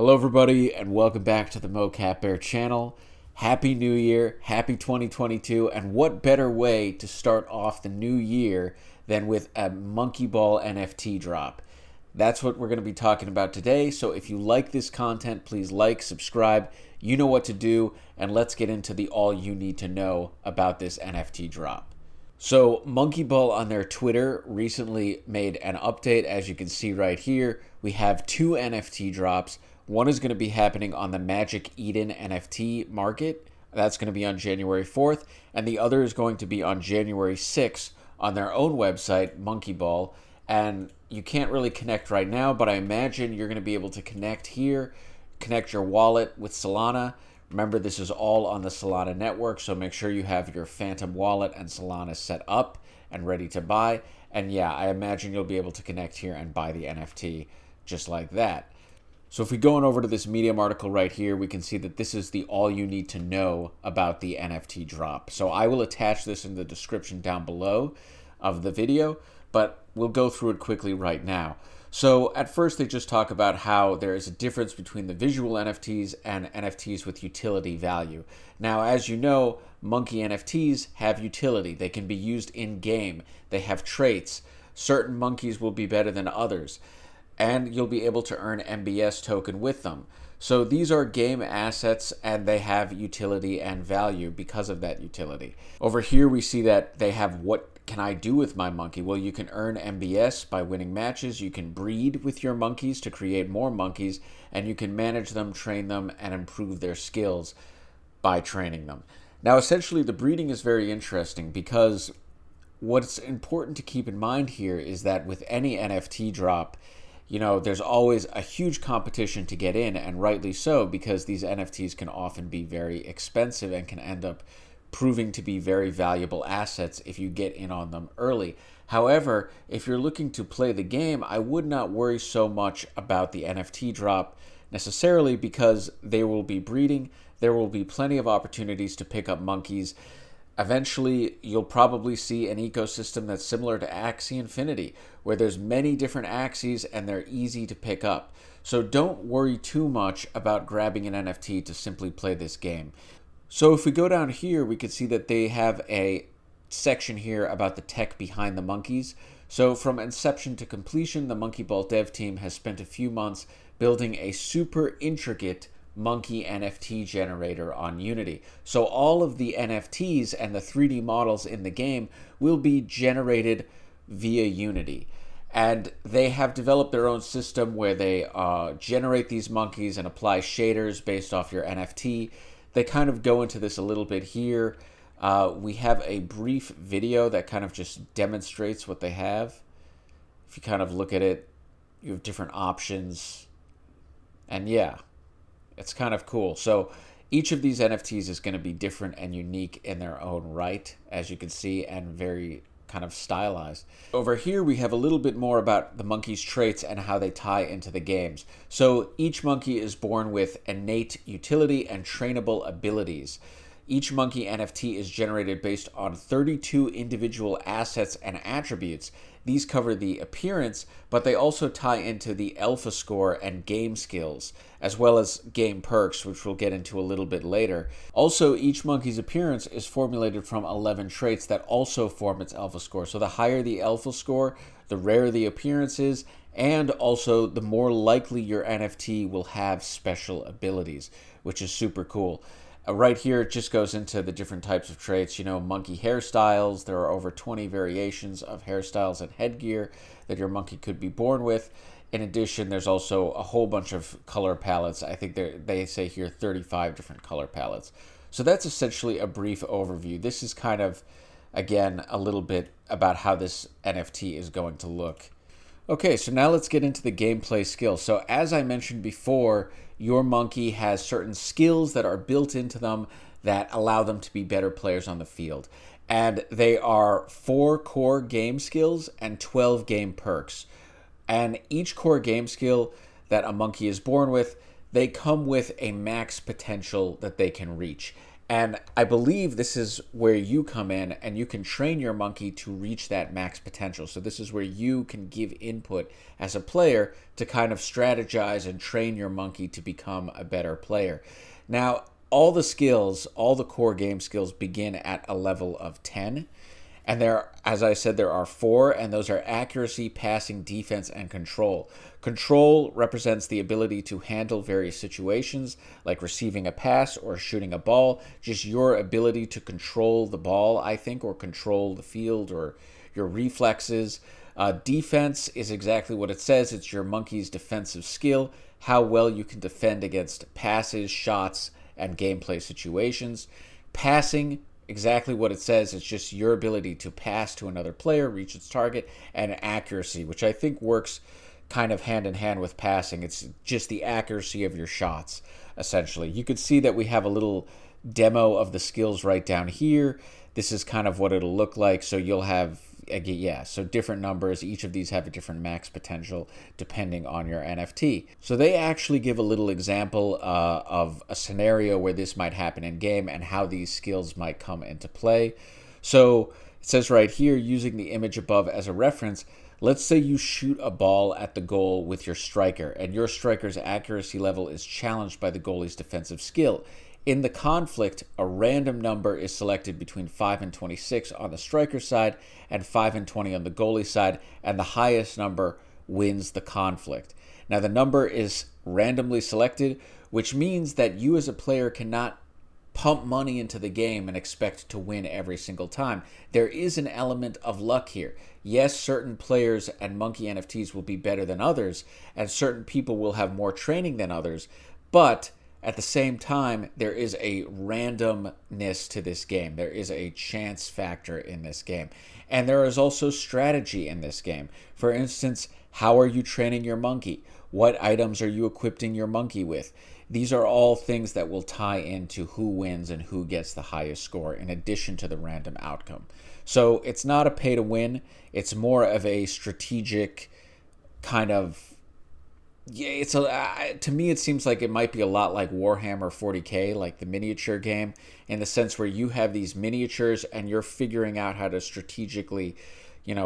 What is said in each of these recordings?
Hello everybody and welcome back to the Mocap Bear channel. Happy New Year, happy 2022, and what better way to start off the new year than with a Monkey Ball NFT drop. That's what we're going to be talking about today, so if you like this content, please like, subscribe, you know what to do, and let's get into the all you need to know about this NFT drop. So Monkey Ball on their Twitter recently made an update. As you can see right here, we have two NFT drops. One is going to be happening on the Magic Eden NFT market. That's going to be on January 4th. And the other is going to be on January 6th on their own website, Monkey Ball. And you can't really connect right now, but I imagine you're going to be able to connect here, connect your wallet with Solana. Remember, this is all on the Solana network, so make sure you have your Phantom wallet and Solana set up and ready to buy. And yeah, I imagine you'll be able to connect here and buy the NFT just like that. So if we go on over to this Medium article right here, we can see that this is the all you need to know about the NFT drop. So I will attach this in the description down below of the video, but we'll go through it quickly right now. So at first they just talk about how there is a difference between the visual NFTs and NFTs with utility value. Now, as you know, monkey NFTs have utility. They can be used in game. They have traits. Certain monkeys will be better than others. And you'll be able to earn MBS token with them. So these are game assets and they have utility and value because of that utility. Over here we see that they have what can I do with my monkey? Well, you can earn MBS by winning matches, you can breed with your monkeys to create more monkeys, and you can manage them, train them, and improve their skills by training them. Now, essentially, the breeding is very interesting because what's important to keep in mind here is that with any NFT drop, you know, there's always a huge competition to get in, and rightly so, because these NFTs can often be very expensive and can end up proving to be very valuable assets if you get in on them early. However, if you're looking to play the game, I would not worry so much about the NFT drop necessarily because they will be breeding. There will be plenty of opportunities to pick up monkeys. Eventually, you'll probably see an ecosystem that's similar to Axie Infinity, where there's many different Axies and they're easy to pick up. So don't worry too much about grabbing an NFT to simply play this game. So if we go down here, we can see that they have a section here about the tech behind the monkeys. So from inception to completion, the Monkey Ball dev team has spent a few months building a super intricate monkey NFT generator on Unity. So all of the NFTs and the 3D models in the game will be generated via Unity. And they have developed their own system where they generate these monkeys and apply shaders based off your NFT. They kind of go into this a little bit here. We have a brief video that kind of just demonstrates what they have. If you kind of look at it, you have different options. And yeah, it's kind of cool. So each of these NFTs is going to be different and unique in their own right, as you can see, and very kind of stylized. Over here we have a little bit more about the monkey's traits and how they tie into the games. So each monkey is born with innate utility and trainable abilities. Each monkey NFT is generated based on 32 individual assets and attributes. These cover the appearance, but they also tie into the alpha score and game skills, as well as game perks, which we'll get into a little bit later. Also, each monkey's appearance is formulated from 11 traits that also form its alpha score. So the higher the alpha score, the rarer the appearance is, and also the more likely your NFT will have special abilities, which is super cool. Right here, it just goes into the different types of traits. You know, monkey hairstyles. There are over 20 variations of hairstyles and headgear that your monkey could be born with. In addition, there's also a whole bunch of color palettes. I think they say here 35 different color palettes. So that's essentially a brief overview. This is kind of, again, a little bit about how this NFT is going to look. Okay, so now let's get into the gameplay skills. So as I mentioned before, your monkey has certain skills that are built into them that allow them to be better players on the field. And they are 4 core game skills and 12 game perks. And each core game skill that a monkey is born with, they come with a max potential that they can reach. And I believe this is where you come in and you can train your monkey to reach that max potential. So this is where you can give input as a player to kind of strategize and train your monkey to become a better player. Now, all the skills, all the core game skills begin at a level of 10. And there, as I said, there are four, and those are accuracy, passing, defense, and control. Control represents the ability to handle various situations, like receiving a pass or shooting a ball. Just your ability to control the ball, I think, or control the field or your reflexes. Defense is exactly what it says. It's your monkey's defensive skill, how well you can defend against passes, shots, and gameplay situations. Passing, exactly what it says. It's just your ability to pass to another player, reach its target, and accuracy, which I think works kind of hand in hand with passing. It's just the accuracy of your shots, essentially. You could see that we have a little demo of the skills right down here. This is kind of what it'll look like. So you'll have, yeah, so different numbers. Each of these have a different max potential depending on your NFT. So they actually give a little example of a scenario where this might happen in game and how these skills might come into play. So it says right here, using the image above as a reference, let's say you shoot a ball at the goal with your striker, and your striker's accuracy level is challenged by the goalie's defensive skill. In the conflict, a random number is selected between 5 and 26 on the striker side and 5 and 20 on the goalie side, and the highest number wins the conflict. Now, the number is randomly selected, which means that you as a player cannot pump money into the game and expect to win every single time. There is an element of luck here. Yes, certain players and monkey NFTs will be better than others, and certain people will have more training than others, but at the same time, there is a randomness to this game. There is a chance factor in this game. And there is also strategy in this game. For instance, how are you training your monkey? What items are you equipping your monkey with? These are all things that will tie into who wins and who gets the highest score, in addition to the random outcome. So it's not a pay to win. It's more of a strategic kind of, yeah, it's to me it seems like it might be a lot like Warhammer 40K, like the miniature game, in the sense where you have these miniatures and you're figuring out how to strategically,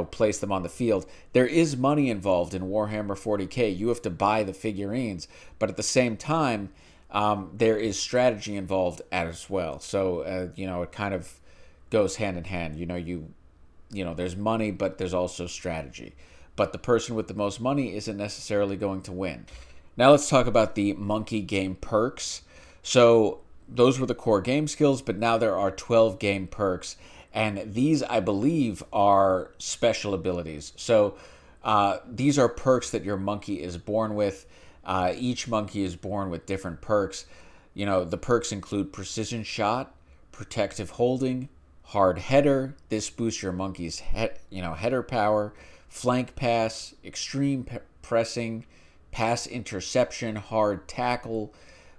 place them on the field. There is money involved in Warhammer 40K. You have to buy the figurines, but at the same time, there is strategy involved as well. So it kind of goes hand in hand. There's money, but there's also strategy. But the person with the most money isn't necessarily going to win. Now let's talk about the monkey game perks. So those were the core game skills, but now there are 12 game perks. And these, I believe, are special abilities. So these are perks that your monkey is born with. Each monkey is born with different perks. The perks include precision shot, protective holding, hard header. This boosts your monkey's header power. Flank pass, extreme pressing, pass interception, hard tackle,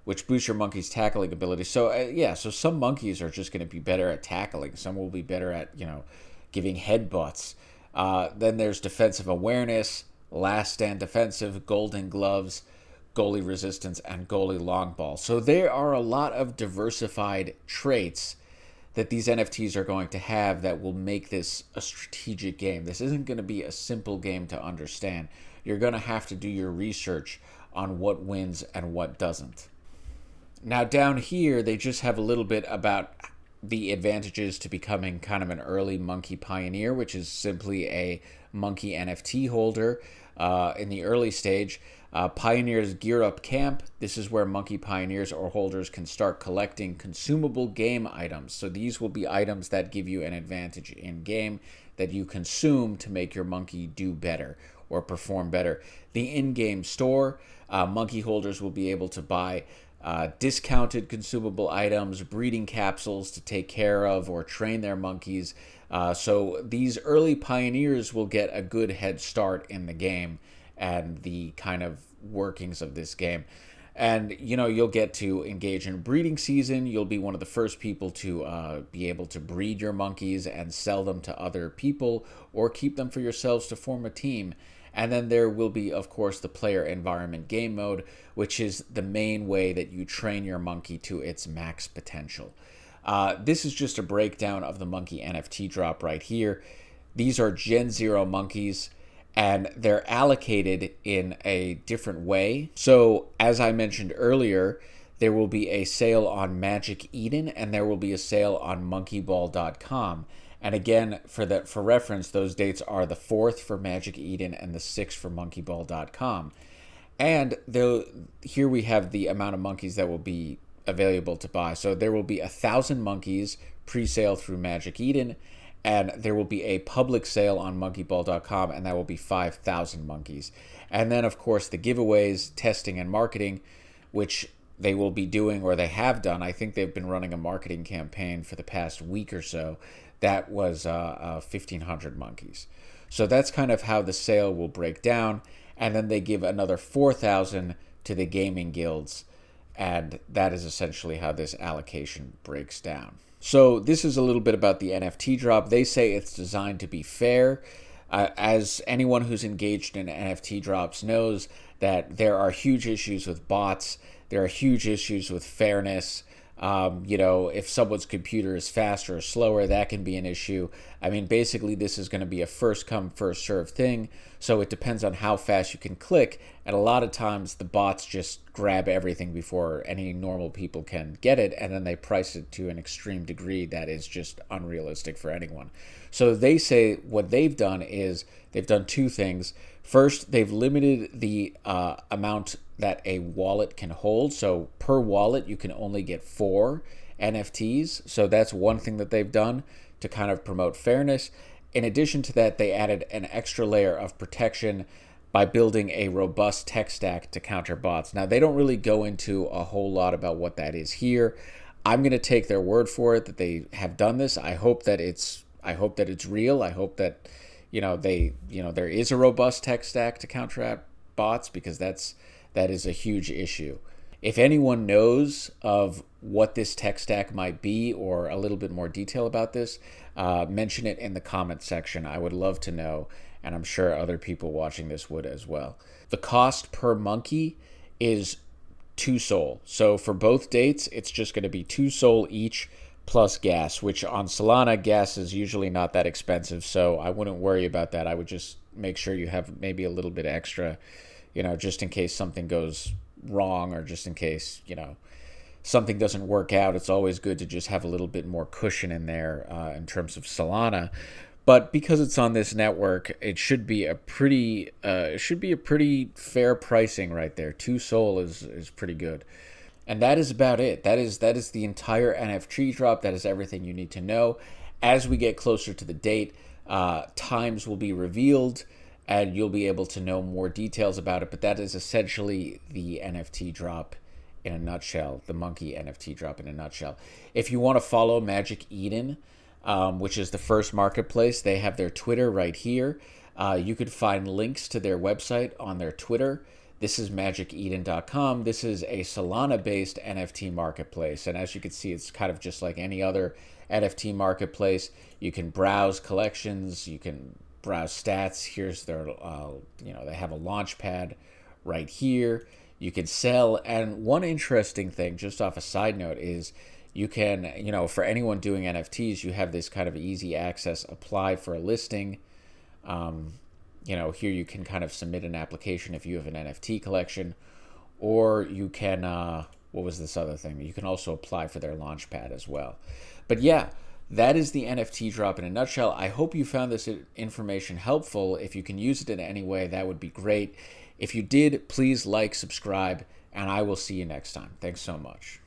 which boosts your monkey's tackling ability. So so some monkeys are just going to be better at tackling. Some will be better at giving headbutts. Then there's defensive awareness, last stand defensive, golden gloves, goalie resistance, and goalie long ball. So there are a lot of diversified traits that these NFTs are going to have that will make this a strategic game. This isn't going to be a simple game to understand. You're going to have to do your research on what wins and what doesn't. Now down here, they just have a little bit about the advantages to becoming kind of an early monkey pioneer, which is simply a monkey NFT holder in the early stage. Pioneers Gear Up Camp. This is where monkey pioneers or holders can start collecting consumable game items. So these will be items that give you an advantage in game that you consume to make your monkey do better or perform better. The in-game store. Monkey holders will be able to buy discounted consumable items, breeding capsules to take care of or train their monkeys. So these early pioneers will get a good head start in the game and the kind of workings of this game. And you'll get to engage in breeding season. You'll be one of the first people to be able to breed your monkeys and sell them to other people or keep them for yourselves to form a team. And then there will be, of course, the player environment game mode, which is the main way that you train your monkey to its max potential. This is just a breakdown of the Monkey NFT drop right here. These are Gen 0 monkeys, and they're allocated in a different way. So, as I mentioned earlier, there will be a sale on Magic Eden, and there will be a sale on monkeyball.com. And again, for reference, those dates are the 4th for Magic Eden and the 6th for monkeyball.com. And here we have the amount of monkeys that will be available to buy. So there will be 1,000 monkeys pre-sale through Magic Eden, and there will be a public sale on monkeyball.com, and that will be 5,000 monkeys. And then, of course, the giveaways, testing, and marketing, which they will be doing, or they have done. I think they've been running a marketing campaign for the past week or so. That was 1,500 monkeys. So that's kind of how the sale will break down. And then they give another 4,000 to the gaming guilds. And that is essentially how this allocation breaks down. So this is a little bit about the NFT drop. They say it's designed to be fair. As anyone who's engaged in NFT drops knows, that there are huge issues with bots. There are huge issues with fairness. If someone's computer is faster or slower, that can be an issue. I mean, basically, this is going to be a first come, first serve thing. So it depends on how fast you can click. And a lot of times the bots just grab everything before any normal people can get it. And then they price it to an extreme degree that is just unrealistic for anyone. So they say what they've done is they've done two things. First, they've limited the amount that a wallet can hold. So per wallet, you can only get 4 NFTs. So that's one thing that they've done to kind of promote fairness. In addition to that, they added an extra layer of protection by building a robust tech stack to counter bots. Now, they don't really go into a whole lot about what that is here. I'm going to take their word for it that they have done this. I hope that it's real. I hope that there is a robust tech stack to counteract bots, because that is a huge issue. If anyone knows of what this tech stack might be, or a little bit more detail about this, mention it in the comment section. I would love to know, and I'm sure other people watching this would as well. The cost per monkey is 2 SOL. So for both dates, it's just going to be 2 SOL each, plus gas, which on Solana, gas is usually not that expensive, so I wouldn't worry about that. I would just make sure you have maybe a little bit extra, just in case something goes wrong, or just in case, something doesn't work out. It's always good to just have a little bit more cushion in there in terms of Solana. But because it's on this network, it should be a pretty fair pricing right there. 2 SOL is pretty good. And that is about it. That is the entire NFT drop. That is everything you need to know. As we get closer to the date, times will be revealed, and you'll be able to know more details about it. But that is essentially the NFT drop in a nutshell, the Monkey NFT drop in a nutshell. If you want to follow Magic Eden, which is the first marketplace, they have their Twitter right here. You could find links to their website on their Twitter. This is magiceden.com. This is a Solana-based NFT marketplace. And as you can see, it's kind of just like any other NFT marketplace. You can browse collections. You can browse stats. Here's their, they have a launch pad right here. You can sell. And one interesting thing, just off a side note, is you can, for anyone doing NFTs, you have this kind of easy access, apply for a listing. Here you can kind of submit an application if you have an NFT collection, or you can, what was this other thing? You can also apply for their launchpad as well. But yeah, that is the NFT drop in a nutshell. I hope you found this information helpful. If you can use it in any way, that would be great. If you did, please like, subscribe, and I will see you next time. Thanks so much.